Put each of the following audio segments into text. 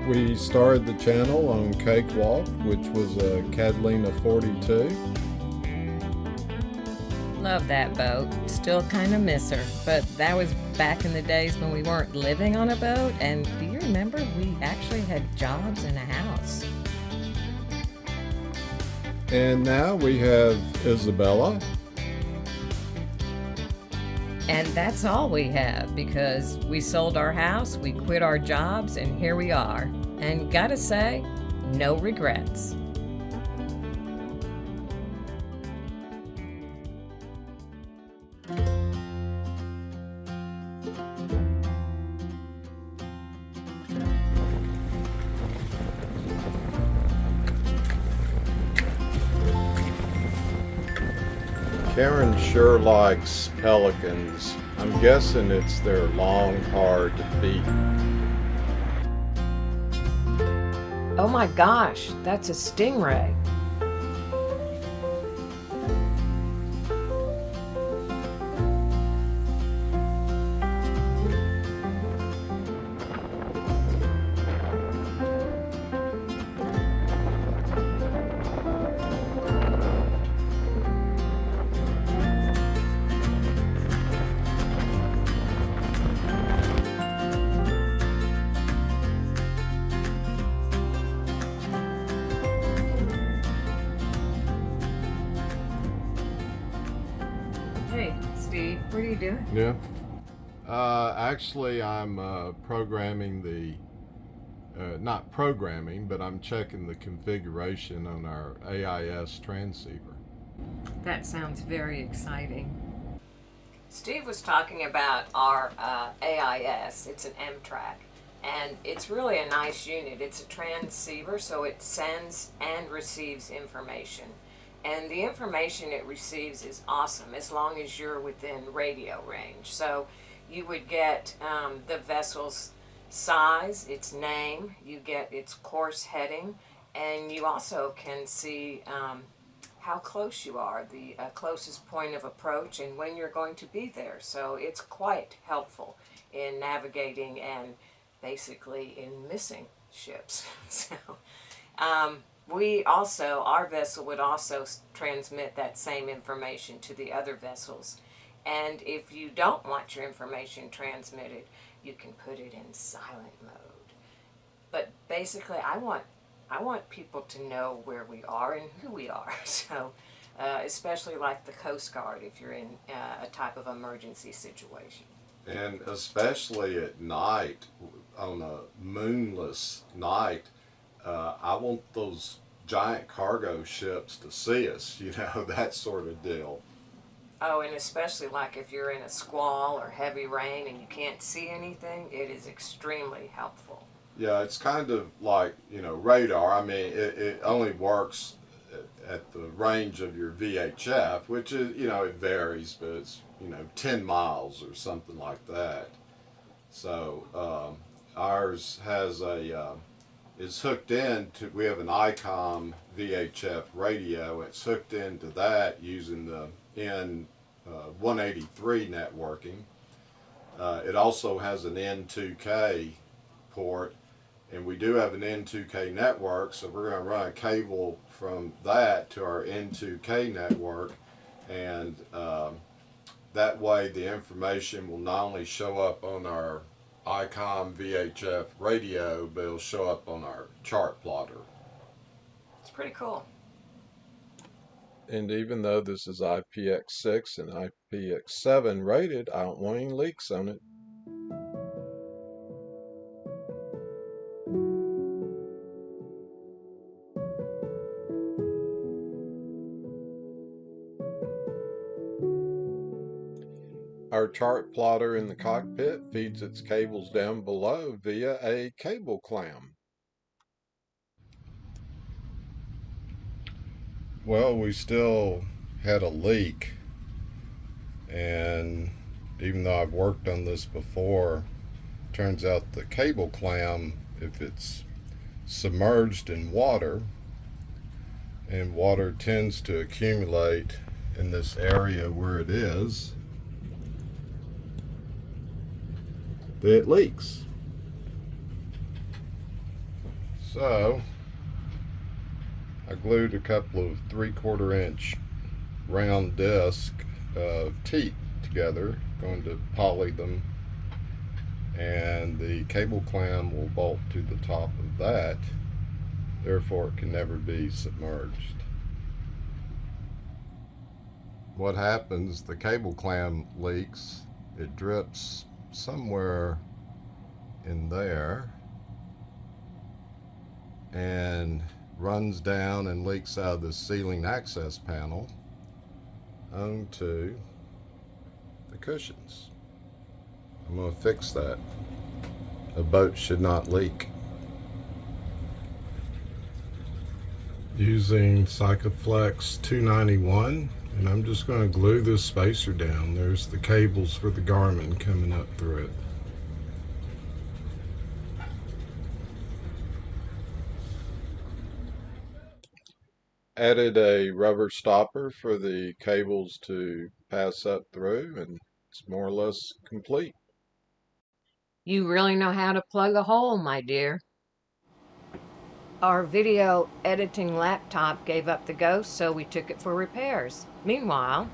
We started the channel on Cakewalk, which was a Catalina 42. Love that boat. Still kind of miss her. But that was back in the days when we weren't living on a boat. And do you remember we actually had jobs and a house? And now we have Isabella. And that's all we have because we sold our house, we quit our jobs, and here we are. And gotta say, no regrets. Karen sure likes pelicans. I'm guessing it's their long, hard beak. Oh my gosh, that's a stingray. Hey, Steve, what are you doing? Yeah. Actually, I'm programming the, not programming, but I'm checking the configuration on our AIS transceiver. That sounds very exciting. Steve was talking about our AIS. It's an em-trak, and it's really a nice unit. It's a transceiver, so it sends and receives information. And the information it receives is awesome as long as you're within radio range. So you would get the vessel's size, its name, you get its course heading, and you also can see how close you are, the closest point of approach, and when you're going to be there. So it's quite helpful in navigating and basically in missing ships. So our vessel would also transmit that same information to the other vessels. And if you don't want your information transmitted, you can put it in silent mode. But basically, I want people to know where we are and who we are. So, especially like the Coast Guard, if you're in a type of emergency situation. And especially at night, on a moonless night, I want those giant cargo ships to see us, that sort of deal. Oh, and especially like if you're in a squall or heavy rain and you can't see anything, it is extremely helpful. Yeah, it's kind of like, radar. I mean, it only works at the range of your VHF, which is, it varies, but it's, 10 miles or something like that. So ours has is hooked into, we have an ICOM VHF radio. It's hooked into that using the N183 networking. It also has an N2K port, and we do have an N2K network, so we're going to run a cable from that to our N2K network, and that way the information will not only show up on our ICOM VHF radio, but it'll show up on our chart plotter. It's pretty cool. And even though this is IPX6 and IPX7 rated, I don't want any leaks on it. Our chart plotter in the cockpit feeds its cables down below via a cable clamp. Well, we still had a leak, and even though I've worked on this before, turns out the cable clamp, if it's submerged in water, and water tends to accumulate in this area where it is, it leaks. So I glued a couple of 3/4 inch round disc of teak together, going to poly them, and the cable clamp will bolt to the top of that, therefore it can never be submerged. What happens, the cable clamp leaks, it drips somewhere in there and runs down and leaks out of the ceiling access panel onto the cushions. I'm going to fix that. A boat should not leak. Using Cycloflex 291, and I'm just going to glue this spacer down. There's the cables for the Garmin coming up through it. Added a rubber stopper for the cables to pass up through, and it's more or less complete. You really know how to plug a hole, my dear. Our video editing laptop gave up the ghost, so we took it for repairs. Meanwhile,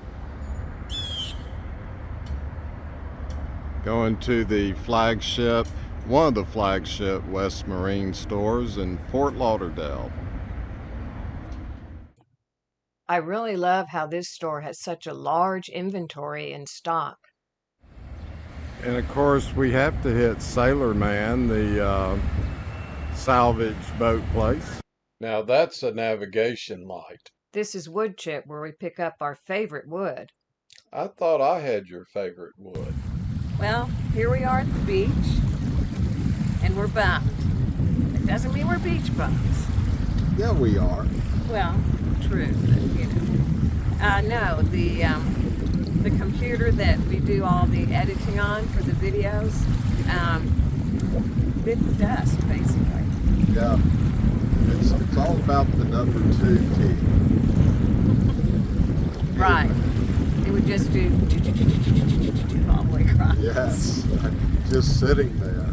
going to the flagship, one of the flagship West Marine stores in Fort Lauderdale. I really love how this store has such a large inventory in stock. And of course we have to hit Sailor Man, the salvage boat place. Now that's a navigation light. This is wood chip, where we pick up our favorite wood. I thought I had your favorite wood. Well, here we are at the beach, and we're bummed. It doesn't mean we're beach bums. Yeah, we are. Well, true, but you know. No, the computer that we do all the editing on for the videos bit the dust, basically. Yeah, it's all about the number 2 key. Right. It would just do all the way across. Yes, just sitting there.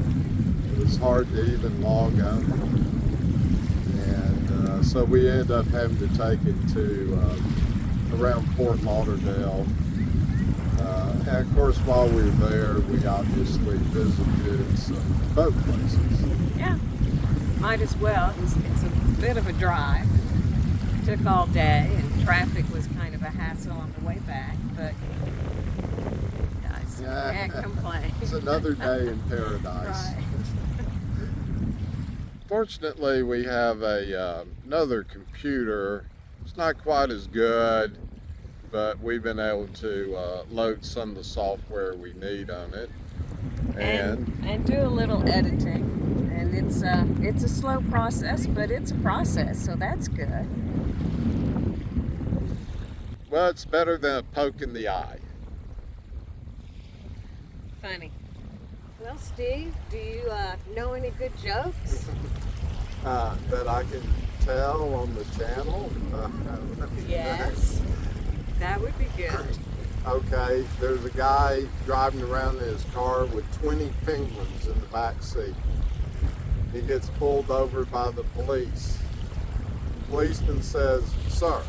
It was hard to even log up. And so we ended up having to take it to around Fort Lauderdale. And of course, while we were there, we obviously visited some boat places. Yeah, might as well. It's a bit of a drive. It took all day, and traffic was kind of a hassle on the way back, but guys, can't complain. It's another day in paradise. Right. Fortunately, we have another computer. It's not quite as good, but we've been able to load some of the software we need on it, and do a little editing. And it's a slow process, but it's a process, so that's good. well, it's better than a poke in the eye. Funny. Well, Steve, do you know any good jokes? That I can tell on the channel? Yes. That would be good. Okay, there's a guy driving around in his car with 20 penguins in the back seat. He gets pulled over by the police. The policeman says, "Sir,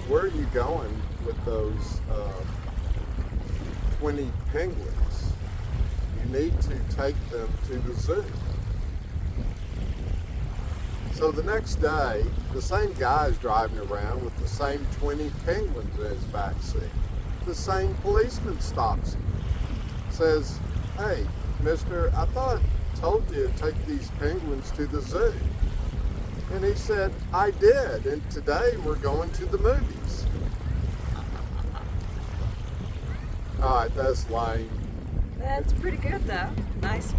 where are you going with those 20 penguins? You need to take them to the zoo." So the next day, the same guy is driving around with the same 20 penguins in his back seat. The same policeman stops him, says, "Hey, mister, I thought I told you to take these penguins to the zoo." And he said, "I did, and today we're going to the movies." All right, that's lame. That's pretty good, though. Nice